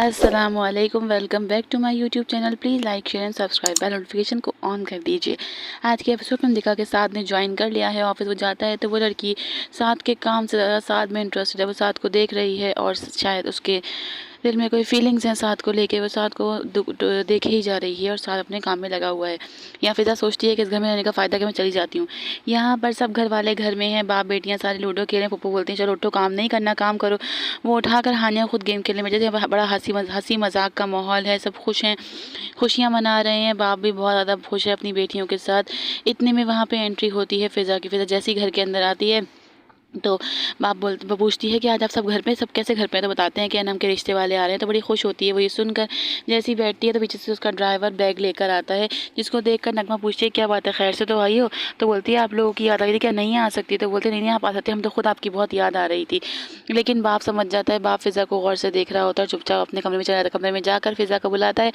अस्सलामुअलैकुम, welcome back to my YouTube channel. Please like share and subscribe, bell notification को on कर दीजिए। आज के एपिसोड में दिखा के साथ ने ज्वाइन कर लिया है ऑफिस। वो जाता है तो वो लड़की साथ के काम से ज़्यादा साथ में इंटरेस्टेड है। वो साथ को देख रही है और शायद उसके दिल में कोई फीलिंग्स हैं साथ को लेके। वो साथ को देखे ही जा रही है और साथ अपने काम में लगा हुआ है। यहाँ फिज़ा सोचती है कि इस घर में रहने का फ़ायदा कि मैं चली जाती हूँ। यहाँ पर सब घर वाले घर में हैं, बाप बेटियाँ सारे लूडो खेल रहे हैं। पप्पू बोलते हैं चलो उठो, काम नहीं करना, काम करो। वो उठाकर हानिया खुद गेम खेलने में, जैसे बड़ा हंसी मजाक का माहौल है, सब खुश हैं, खुशियाँ मना रहे हैं। बाप भी बहुत ज़्यादा खुश है अपनी बेटियों के साथ। इतने में वहाँ पे एंट्री होती है फिज़ा की। फिज़ा जैसी घर के अंदर आती है तो वो पूछती है कि आज आप सब घर पे, सब कैसे घर पे हैं? तो बताते हैं कि अनम के रिश्ते वाले आ रहे हैं। तो बड़ी खुश होती है वो ये सुनकर। जैसी बैठती है तो पीछे से उसका ड्राइवर बैग लेकर आता है, जिसको देखकर नगमा पूछती है क्या बात है, खैर से तो आई हो? तो बोलती है आप लोगों की याद आ रही थी, क्या नहीं आ सकती? तो बोलते नहीं आप आ सकते, हम तो खुद आपकी बहुत याद आ रही थी। लेकिन बाप समझ जाता है। बाप फिज़ा को गौर से देख रहा होता है, चुपचाप अपने कमरे में चला जाता है। कमरे में जाकर फिज़ा को बुलाता है,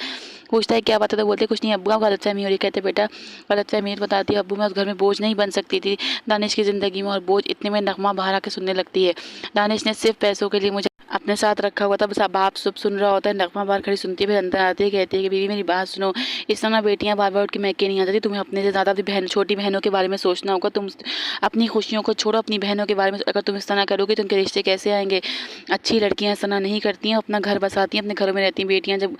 पूछता है क्या बात है? तो बोलते कुछ नहीं अब्बू, आप गलतफहमी हो रही। कहते बेटा गलतफहमी बताती है अब्बू, मैं उस घर में बोझ नहीं बन सकती थी दानिश की ज़िंदगी में। और बोझ इतने में नगमा बाहर आके सुनने लगती है। दानिश ने सिर्फ पैसों के लिए मुझे अपने साथ रखा हुआ था। बस बाप सब सुन रहा होता है। नगमा बाहर खड़ी सुनती है, फिर अंदर आती है, कहती है कि बीवी मेरी बात सुनो। इस तरह बेटियां बार बार उठ के मैके नहीं आती। तुम्हें अपने से ज़्यादा अपनी बहन, छोटी बहनों के बारे में सोचना होगा। तुम अपनी खुशियों को छोड़ो, अपनी बहनों के बारे में। अगर तुम इस तरह करोगे तो उनके रिश्ते कैसे आएंगे? अच्छी लड़कियां इस तरह नहीं करती हैं, अपना घर बसाती हैं, अपने घरों में रहती हैं। बेटियां जब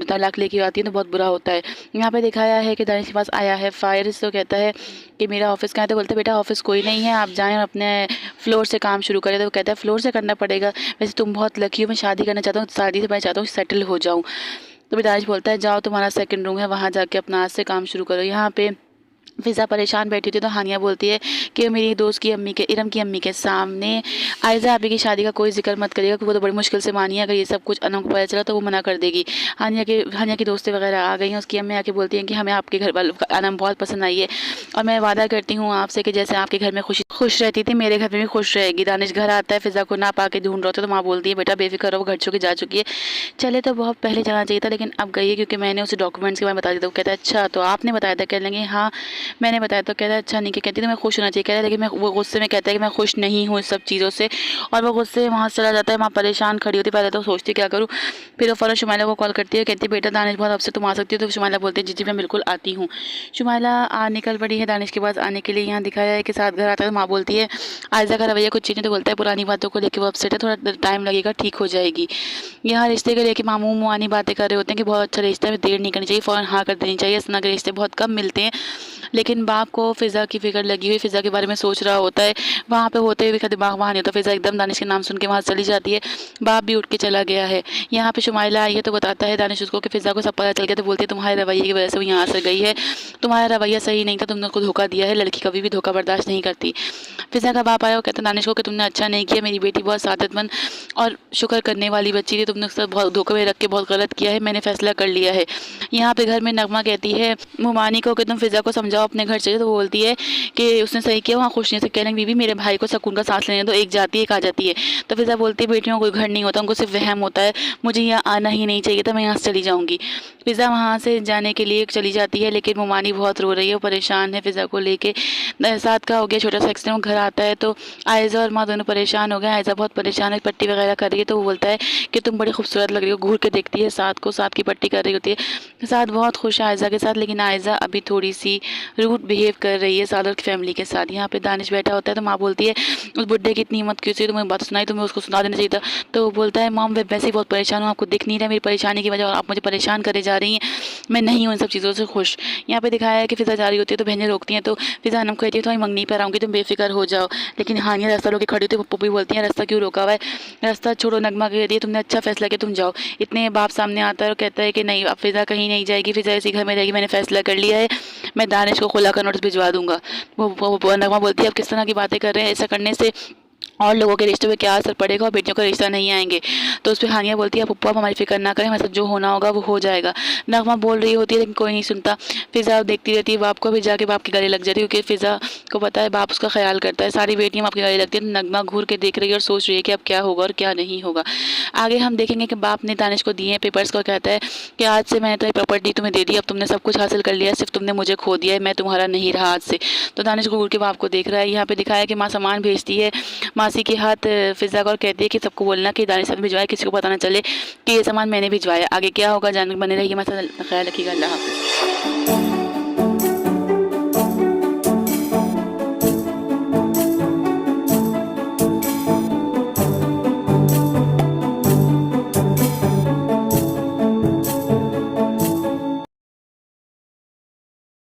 तलाक लेके आती हैं तो बहुत बुरा होता है। यहाँ पे दिखाया है कि दानिश के पास आया है फायरिस, तो कहता है कि मेरा ऑफिस कहाँ है? तो बोलते बेटा ऑफिस कोई नहीं है, आप जाएं और अपने फ्लोर से काम शुरू करें। तो वो कहता है फ्लोर से करना पड़ेगा, वैसे तुम बहुत लकी हो, मैं शादी करना चाहता हूँ, शादी से मैं चाहता हूँ सेटल हो जाऊँ। तो दानिश बोलता है जाओ, तुम्हारा सेकंड रूम है, वहाँ जाके अपना आज से काम शुरू करो। यहाँ पे फिज़ा परेशान बैठी थी तो हानिया बोलती है कि मेरी दोस्त की अम्मी के, इरम की अम्मी के सामने आयज़ा अभी की शादी का कोई जिक्र मत करिएगा, क्योंकि वो तो बड़ी मुश्किल से मानी है। अगर ये सब कुछ अनम को पता चला तो वो मना कर देगी। हानिया की दोस्तें वगैरह आ गई हैं। उसकी अम्मी आके बोलती हैं कि हमें आपके घर वालों का अनम बहुत पसंद आई है और मैं वादा करती हूँ आपसे कि जैसे आपके घर में खुश रहती थी मेरे घर में भी खुश रहेगी। दानिश घर आता है, फिज़ा को ना पाके ढूंढ रहा होता है तो माँ बोलती है बेटा बेफिक्र रहो, वो घर चुकी जा चुकी है। चले तो बहुत पहले जाना चाहिए था, लेकिन अब गई है क्योंकि मैंने उसे डॉक्यूमेंट्स के बारे में बता दिया था। वो कहता है अच्छा तो आपने बताया था? कह लेंगे हाँ मैंने बताया। तो कहता है अच्छा नहीं, कहती तो मैं खुश होना चाहिए। कहता है लेकिन मैं, वो गुस्से में कहता है कि मैं खुश नहीं हूँ इस सब चीज़ों से, और वो गुस्से वहाँ से चला जाता है। वहाँ परेशान खड़ी होती, पहले तो सोचती क्या करूँ, फिर वो फ़ौरन शुमाइला को कॉल करती है, कहती है बेटा दानिश बहुत अपसे, तुम आ सकती हो? तो शुमाइला बोलती है जी जी मैं बिल्कुल आती हूँ। शुमाइला निकल पड़ी है दानिश के पास आने के लिए। यहाँ दिखाया है कि साथ घर आता है तो माँ बोलती है आयज़ा का रवैया कुछ चीज़ें, तो बोलता है पुरानी बातों को लेकर वो अपसेट है, थोड़ा टाइम लगेगा, ठीक हो जाएगी। यहाँ रिश्ते को लेकर मामू मुआनी बातें कर रहे होते हैं कि बहुत अच्छा रिश्ता है, देर नहीं करनी चाहिए, फ़ौरन हाँ कर देनी चाहिए। इस तरह के रिश्ते बहुत कम मिलते हैं। लेकिन बाप को फिज़ा की फिक्र लगी हुई, फिज़ा के बारे में सोच रहा होता है। वहाँ पे होते हुए दिमाग वहाँ नहीं होता। फिज़ा एकदम दानिश के नाम सुन के वहाँ चली जाती है। बाप भी उठ के चला गया है। यहाँ पे शुमाइला आई है तो बताता है दानिश उसको कि फिज़ा को सब पता चल गया। तो बोलती है तुम्हारे रवैये की वजह से वो यहाँ से गई है, तुम्हारा रवैया सही नहीं था, तुमने उसको धोखा दिया है, लड़की कभी भी धोखा बर्दाश्त नहीं करती। फिज़ा का बाप आया, वो कहता दानिश को कि तुमने अच्छा नहीं किया, मेरी बेटी बहुत सादतमंद और शुक्र करने वाली बच्ची थी, तुमने उसको बहुत धोखे में रख के बहुत गलत किया है, मैंने फैसला कर लिया है। यहाँ पे घर में नगमा कहती है मुमानी को कि तुम फिज़ा को समझाओ अपने घर चले। तो वो बोलती है कि उसने सही किया, वहाँ खुश नहीं से कह लेंगे बीवी मेरे भाई को सुकून का सांस लेने दो, एक जाती है एक आ जाती है। तो फिज़ा बोलती है बेटियों को कोई घर नहीं होता, उनको सिर्फ वहम होता है, मुझे यहाँ आना ही नहीं चाहिए था, मैं यहाँ से चली जाऊँगी। फिज़ा वहाँ से जाने के लिए चली जाती है, लेकिन मुमानी बहुत रो रही है, वो परेशान है फिज़ा को लेके। साथ का हो गया छोटा सा एक्सीडेंट। घर आता है तो आयज़ा और माँ दोनों परेशान हो गए। आयज़ा बहुत परेशान है, पट्टी वगैरह कर रही है। तो वो बोलता है कि तुम बड़ी खूबसूरत लग रही हो। घूर के देखती है साथ को, साथ की पट्टी कर रही होती है। साथ बहुत खुश है आयज़ा के साथ, लेकिन आयज़ा अभी थोड़ी सी रूड बिहेव कर रही है सादर की फैमिली के साथ। यहाँ पे दानिश बैठा होता है तो माँ बोलती है उस बुड्ढे की इतनी हिम्मत क्यों थी, तुम्हें बात सुनाई, तुम्हें उसको सुना देना चाहिए था। तो वो बोलता है माम मैं वैसे ही बहुत परेशान हूँ, आपको दिख नहीं रहा मेरी परेशानी की वजह, और आप मुझे परेशान करे जा रही हैं, मैं नहीं हूँ इन सब चीज़ों से खुश। यहाँ पे दिखाया है कि फिज़ा जा रही होती है तो बहनें रोकती हैं। तो फिज़ा अनम कहती है तो मंगनी पर आऊँगी, तुम बेफिक्र हो जाओ। लेकिन हानिया रास्ता रोके खड़ी होती है। पप्पू भी बोलती हैं रास्ता क्यों रोका हुआ है, रास्ता छोड़ो। नगमा कहती है तुमने अच्छा फैसला किया, तुम जाओ। इतने बाप सामने आता है और कहता है कि नहीं अब फिज़ा कहीं नहीं जाएगी, फिज़ा इसी घर में रहेगी, मैंने फैसला कर लिया है, मैं दानिश को खुला का नोटिस भिजवा दूंगा। वो नगमा बोलती है अब किस तरह की बातें कर रहे हैं, ऐसा करने से और लोगों के रिश्ते में क्या असर पड़ेगा और बेटियों का रिश्ता नहीं आएंगे। तो उस पर हानिया बोलती है पप्पू आप हमारी फिक्र ना करें, मतलब जो होना होगा वो हो जाएगा। नगमा बोल रही होती है लेकिन कोई नहीं सुनता। फिज़ा देखती रहती है बाप को, फिर जाके बाप के गले लग जाती है, क्योंकि फिज़ा को पता है बाप उसका ख्याल करता है। सारी बेटियां बाप के गले लगती है। नगमा घूर के देख रही है और सोच रही है कि अब क्या होगा और क्या नहीं होगा। आगे हम देखेंगे कि बाप ने दानिश को दिए पेपर्स को, कहता है कि आज से मैंने तुम्हें प्रॉपर्टी तुम्हें दे दी, अब तुमने सब कुछ हासिल कर लिया है, सिर्फ तुमने मुझे खो दिया है, मैं तुम्हारा नहीं रहा आज से। तो दानिश घूर के बाप को देख रहा है। यहाँ पे दिखाया है कि माँ सामान भेजती है, माँ मासी के हाथ फिज़ा को और कहती है कि सबको बोलना कि दानिश ने भिजवाया, किसी को पता ना चले कि ये सामान मैंने भिजवाया। आगे क्या होगा जानने बने रहिए हमारे साथ। ख्याल रखिएगा। अल्लाह हाफ़िज़।